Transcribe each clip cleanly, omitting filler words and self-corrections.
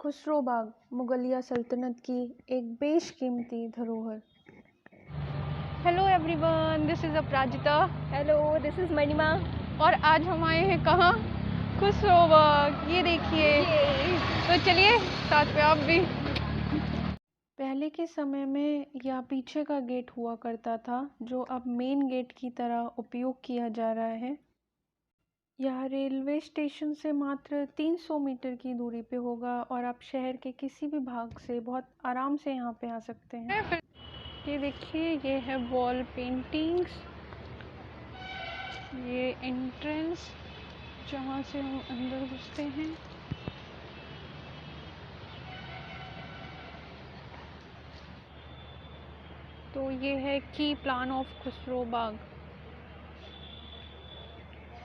खुसरो बाग मुगलिया सल्तनत की एक बेशकीमती धरोहर। Hello everyone, this is Aparajita. Hello, this is Manima. और आज हम आए हैं कहाँ? खुसरो बाग। ये देखिए। तो चलिए साथ में आप भी। पहले के समय में यह पीछे का गेट हुआ करता था, जो अब मेन गेट की तरह उपयोग किया जा रहा है। यह रेलवे स्टेशन से मात्र 300 मीटर की दूरी पे होगा और आप शहर के किसी भी भाग से बहुत आराम से यहाँ पे आ सकते हैं। ये देखिए, ये है वॉल पेंटिंग्स, ये एंट्रेंस जहाँ से हम अंदर घुसते हैं। तो ये है की प्लान ऑफ खुसरो बाग।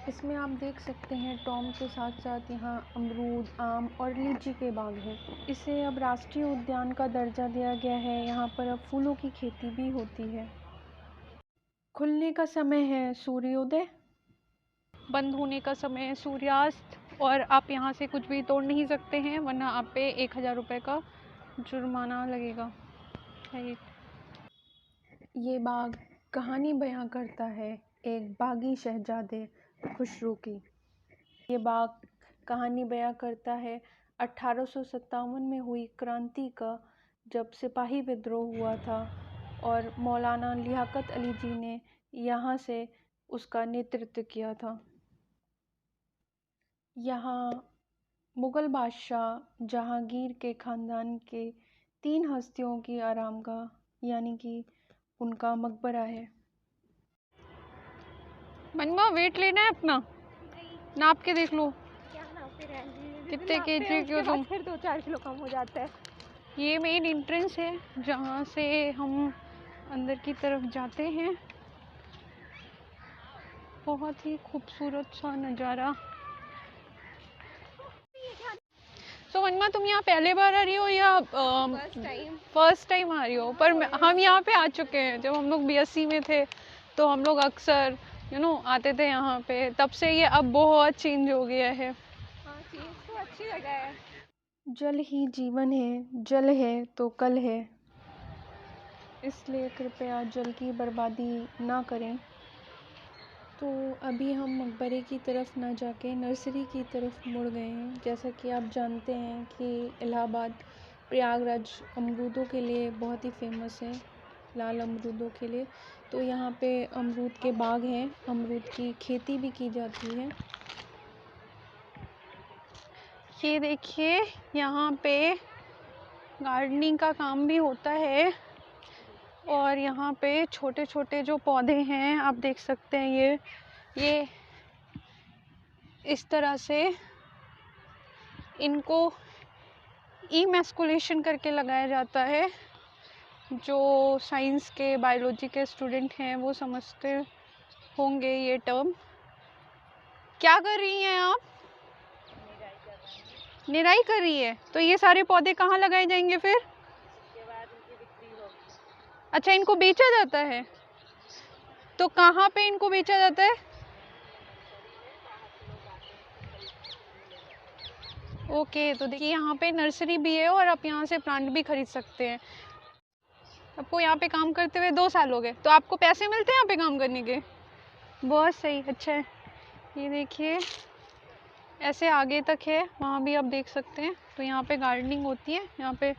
इसमें आप देख सकते हैं टॉम के साथ साथ यहाँ अमरूद, आम और लीची के बाग हैं। इसे अब राष्ट्रीय उद्यान का दर्जा दिया गया है। यहाँ पर अब फूलों की खेती भी होती है। खुलने का समय है सूर्योदय, बंद होने का समय है सूर्यास्त। और आप यहाँ से कुछ भी तोड़ नहीं सकते हैं, वरना आप पे 1000 रुपये का जुर्माना लगेगा। ये बाग कहानी बयां करता है एक बागी शहजादे खुसरो की। ये बाग कहानी बयां करता है 1857 में हुई क्रांति का, जब सिपाही विद्रोह हुआ था और मौलाना लियाकत अली जी ने यहाँ से उसका नेतृत्व किया था। यहाँ मुग़ल बादशाह जहांगीर के ख़ानदान के 3 हस्तियों की आरामगाह यानी कि उनका मकबरा है। मनमा, वेट लेना है अपना? नाप के देख लो। क्या नापते रहेंगे? कितने केजी की हो तुम? फिर 2-4 किलो कम हो जाता है। ये मेन एंट्रेंस है जहाँ से हम अंदर की तरफ जाते हैं। बहुत ही खूबसूरत सा नज़ारा। तो मनमा, तुम यहाँ पहले बार आ रही हो या फर्स्ट टाइम आ रही हो? पर हम यहाँ पे आ चुके हैं। जब हम लोग बीएससी में थे तो हम लोग अक्सर आते थे यहाँ पे। तब से ये अब बहुत चेंज हो गया है। हाँ, चीज़ तो अच्छी जगह है। जल ही जीवन है, जल है तो कल है, इसलिए कृपया जल की बर्बादी ना करें। तो अभी हम मकबरे की तरफ ना जाके नर्सरी की तरफ मुड़ गए हैं। जैसा कि आप जानते हैं कि इलाहाबाद, प्रयागराज अमरूदों के लिए बहुत ही फेमस है, लाल अमरूदों के लिए। तो यहाँ पे अमरूद के बाग हैं, अमरूद की खेती भी की जाती है। ये देखिए, यहाँ पे गार्डनिंग का काम भी होता है। और यहाँ पे छोटे छोटे जो पौधे हैं आप देख सकते हैं, ये इस तरह से इनको इमैस्कुलेशन करके लगाया जाता है। जो साइंस के, बायोलॉजी के स्टूडेंट हैं वो समझते होंगे ये टर्म। क्या कर रही हैं आप? निराई कर रही है। तो ये सारे पौधे कहाँ लगाए जाएंगे फिर? अच्छा, इनको बेचा जाता है। तो कहाँ पे इनको बेचा जाता है? ओके, तो देखिए यहाँ पे नर्सरी भी है और आप यहाँ से प्लांट भी खरीद सकते हैं। आपको यहाँ पे काम करते हुए 2 साल हो गए, तो आपको पैसे मिलते हैं यहाँ पे काम करने के? बहुत सही, अच्छा है। ये देखिए, ऐसे आगे तक है, वहाँ भी आप देख सकते हैं। तो यहाँ पे गार्डनिंग होती है, यहाँ पे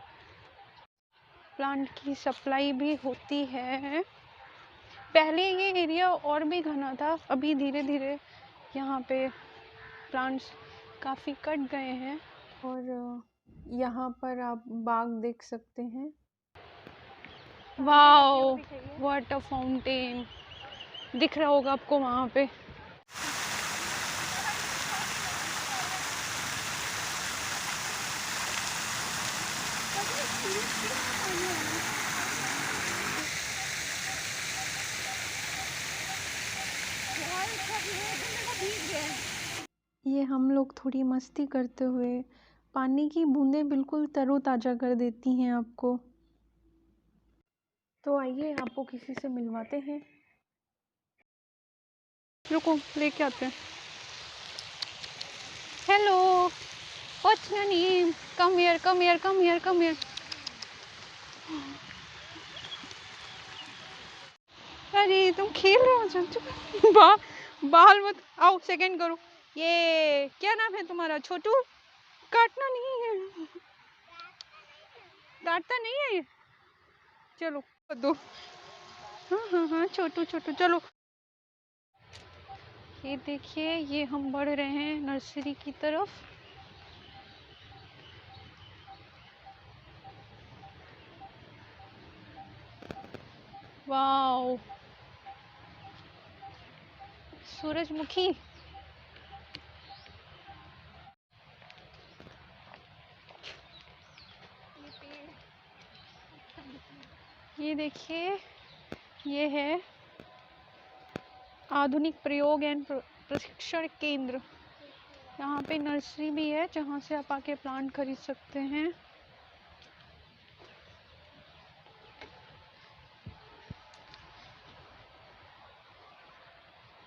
प्लांट की सप्लाई भी होती है। पहले ये एरिया और भी घना था, अभी धीरे धीरे यहाँ पे प्लांट्स काफ़ी कट गए हैं। और यहाँ पर आप बाग देख सकते हैं। वाओ, वाटर फाउंटेन दिख रहा होगा आपको वहाँ पे। ये हम लोग थोड़ी मस्ती करते हुए, पानी की बूंदें बिल्कुल तरोताज़ा कर देती हैं आपको। तो आइए आपको किसी से मिलवाते हैं। रुको, लेके आते हैं। Hello, What's your name? Come here, come here, come here, come here. अरे तुम खेल रहे हो, चल चुप। बाल मत, आओ सेकंड करो। ये क्या नाम है तुम्हारा? छोटू? काटना नहीं है, काटता नहीं है ये। चलो दो। हाँ हाँ हाँ, छोटू छोटू, चलो। ये देखिए, ये हम बढ़ रहे हैं नर्सरी की तरफ। वाओ, सूरजमुखी। ये देखिए, ये है आधुनिक प्रयोग एवं प्रशिक्षण केंद्र। यहाँ पे नर्सरी भी है जहाँ से आप आके प्लांट खरीद सकते हैं।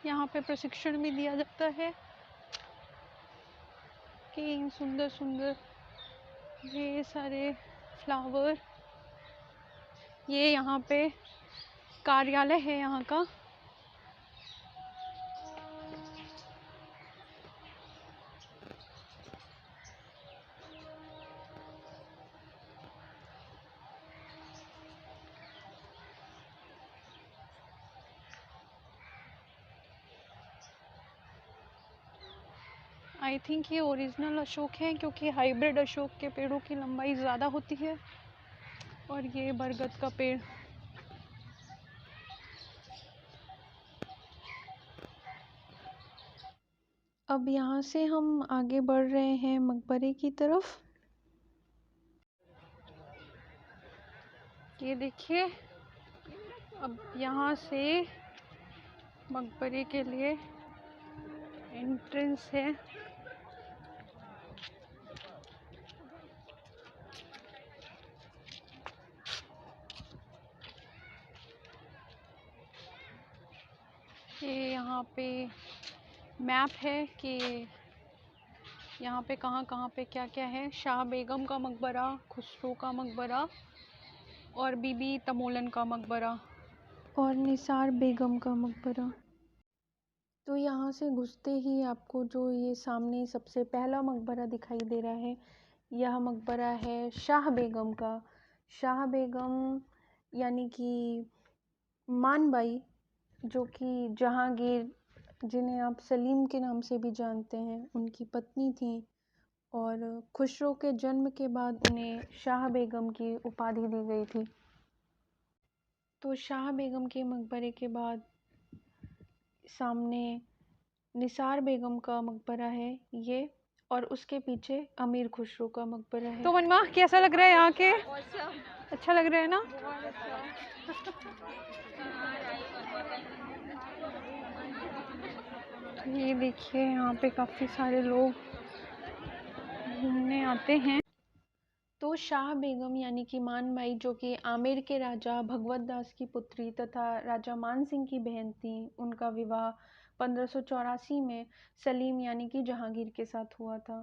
यहाँ पे प्रशिक्षण भी दिया जाता है कि सुंदर सुंदर ये सारे फ्लावर। ये यहाँ पे कार्यालय है यहाँ का। आई थिंक ये ओरिजिनल अशोक है, क्योंकि हाइब्रिड अशोक के पेड़ों की लंबाई ज़्यादा होती है। और ये बरगद का पेड़। अब यहाँ से हम आगे बढ़ रहे हैं मकबरे की तरफ। ये देखिए, अब यहाँ से मकबरे के लिए एंट्रेंस है। ये यहाँ पे मैप है कि यहाँ पे कहाँ पे क्या क्या है। शाह बेगम का मकबरा, खुसरो का मकबरा और बीबी तमोलन का मकबरा और निसार बेगम का मकबरा। तो यहाँ से घुसते ही आपको जो ये सामने सबसे पहला मकबरा दिखाई दे रहा है, यह मकबरा है शाह बेगम का। शाह बेगम यानी कि मानबाई, जो कि जहांगीर, जिन्हें आप सलीम के नाम से भी जानते हैं, उनकी पत्नी थी। और खुसरो के जन्म के बाद उन्हें शाह बेगम की उपाधि दी गई थी। तो शाह बेगम के मकबरे के बाद सामने निसार बेगम का मकबरा है ये, और उसके पीछे अमीर खुसरो का मकबरा है। तो मनमा कैसा लग रहा है यहाँ के? अच्छा लग रहा है ना? तो ये देखिए, यहाँ पे काफ़ी सारे लोग घूमने आते हैं। तो शाह बेगम यानी कि मानबाई, जो कि आमेर के राजा भगवत दास की पुत्री तथा राजा मान सिंह की बहन थी, उनका विवाह 1584 में सलीम यानी कि जहांगीर के साथ हुआ था।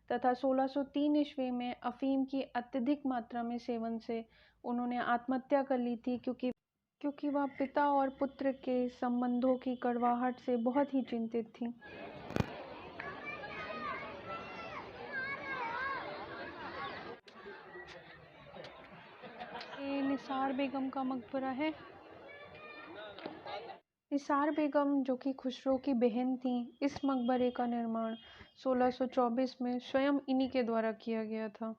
तथा 1603 ईस्वी में अफीम की अत्यधिक मात्रा में सेवन से उन्होंने आत्महत्या कर ली थी, क्योंकि वह पिता और पुत्र के संबंधों की कड़वाहट से बहुत ही चिंतित थी। ये निसार बेगम का मकबरा है। निसार बेगम, जो कि खुसरो की बहन थी, इस मकबरे का निर्माण 1624 में स्वयं इन्हीं के द्वारा किया गया था।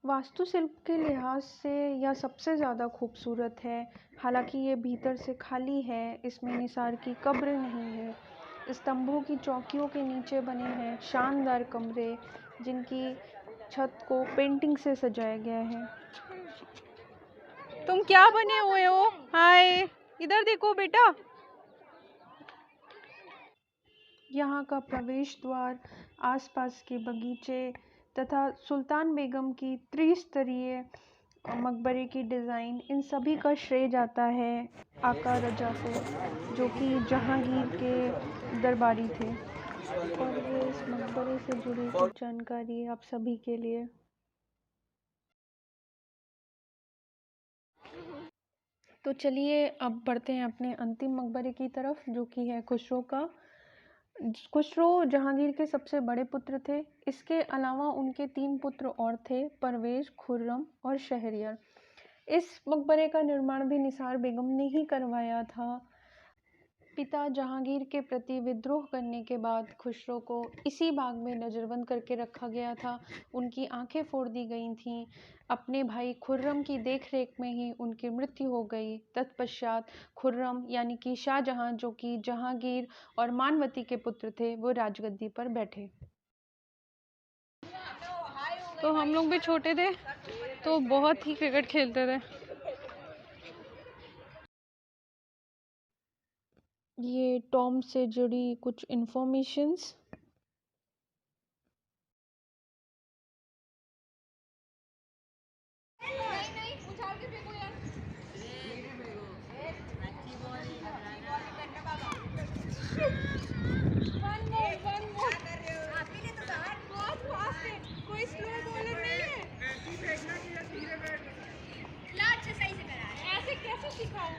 वास्तुशिल्प के लिहाज से यह सबसे ज़्यादा खूबसूरत है। हालांकि ये भीतर से खाली है, इसमें निसार की कब्र नहीं है। स्तंभों की चौकियों के नीचे बने हैं शानदार कमरे, जिनकी छत को पेंटिंग से सजाया गया है। तुम क्या बने हुए हो? हाय, इधर देखो बेटा। यहाँ का प्रवेश द्वार, आसपास के बगीचे तथा सुल्तान बेगम की त्रिस्तरीय मकबरे की डिज़ाइन, इन सभी का श्रेय जाता है आका रजा को, जो कि जहांगीर के दरबारी थे। इस मकबरे से जुड़ी कुछ जानकारी आप सभी के लिए। तो चलिए अब बढ़ते हैं अपने अंतिम मकबरे की तरफ, जो कि है खुसरो का। खुसरो जहांगीर के सबसे बड़े पुत्र थे। इसके अलावा उनके 3 पुत्र और थे, परवेज, खुर्रम और शहरयार। इस मकबरे का निर्माण भी निसार बेगम ने ही करवाया था। पिता जहांगीर के प्रति विद्रोह करने के बाद खुसरो को इसी बाग में नज़रबंद करके रखा गया था। उनकी आंखें फोड़ दी गई थीं। अपने भाई खुर्रम की देखरेख में ही उनकी मृत्यु हो गई। तत्पश्चात खुर्रम यानी कि शाहजहां, जो कि जहांगीर और मानवती के पुत्र थे, वो राजगद्दी पर बैठे। तो हम लोग भी छोटे थे तो बहुत ही क्रिकेट खेलते थे। ये टॉम से जुड़ी कुछ इन्फॉर्मेशंस। कोई स्लो बॉलर नहीं है। ऐसे कैसे सिखाओ?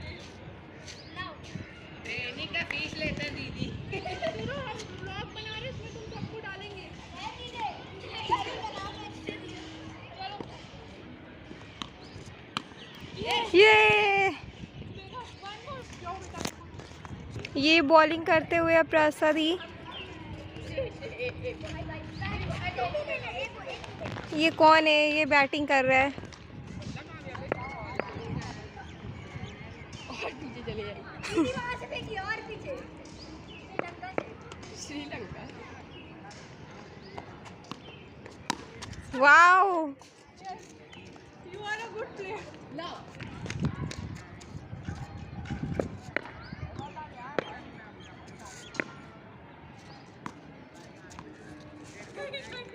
ट्रेनिंग का फीस लेते दीदी। पूरा हम ब्लॉग बना रहे, इसमें तुम सबको डालेंगे। ये बॉलिंग करते हुए अब प्रसादी, ये कौन है? ये बैटिंग कर रहा है। Wow, You are a good player. Now.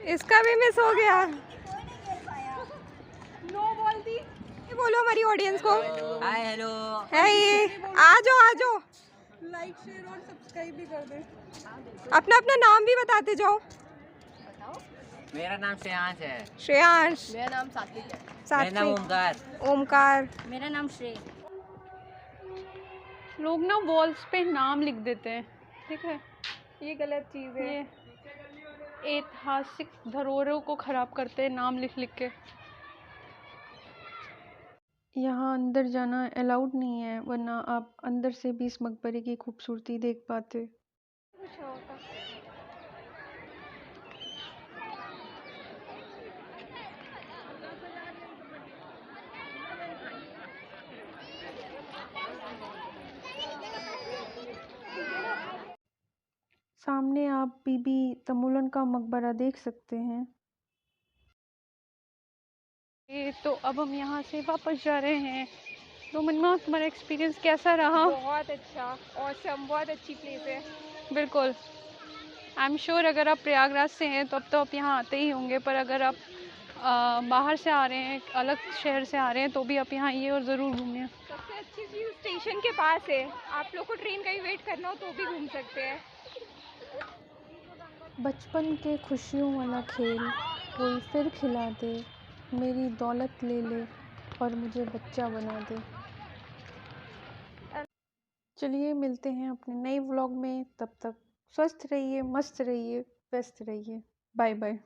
इसका भी मिस हो गया। नो बॉल दी। ये बोलो हमारी ऑडियंस को। Hi hello. है ये, आ जाओ आ जाओ। लाइक, शेयर और सब्सक्राइब भी कर दें। अपना अपना नाम भी बताते जाओ। मेरा नाम श्रेयांश है। श्रेयांश। मेरा नाम सात्विक है। मेरा नाम सात्विक। ओमकार। ओमकार। मेरा नाम श्रेय। लोग ना वॉल्स पे नाम लिख देते हैं, ठीक है? ये गलत चीज़ है। ये ऐतिहासिक धरोहरों को खराब करते हैं नाम लिख लिख के। यहाँ अंदर जाना अलाउड नहीं है, वरना आप अंदर से भी इस मकबरे की खूबसूरती देख पाते। सामने आप बीबी तमुलन का मकबरा देख सकते हैं। ये तो अब हम यहाँ से वापस जा रहे हैं। तो मनमा, तुम्हारा एक्सपीरियंस कैसा रहा? बहुत अच्छा, ऑसम, बहुत अच्छी प्लेस है। बिल्कुल। आई एम श्योर अगर आप प्रयागराज से हैं तो अब तो आप यहाँ आते ही होंगे, पर अगर आप बाहर से आ रहे हैं, अलग शहर से आ रहे हैं, तो भी आप यहाँ आइए और ज़रूर घूमिए। सबसे अच्छी चीज़ स्टेशन के पास है। आप लोग को ट्रेन का ही वेट करना हो तो भी घूम सकते हैं। बचपन के खुशियों वाला खेल कोई फिर खिला दे, मेरी दौलत ले ले और मुझे बच्चा बना दे। चलिए मिलते हैं अपने नए व्लॉग में। तब तक स्वस्थ रहिए, मस्त रहिए, व्यस्त रहिए। Bye bye.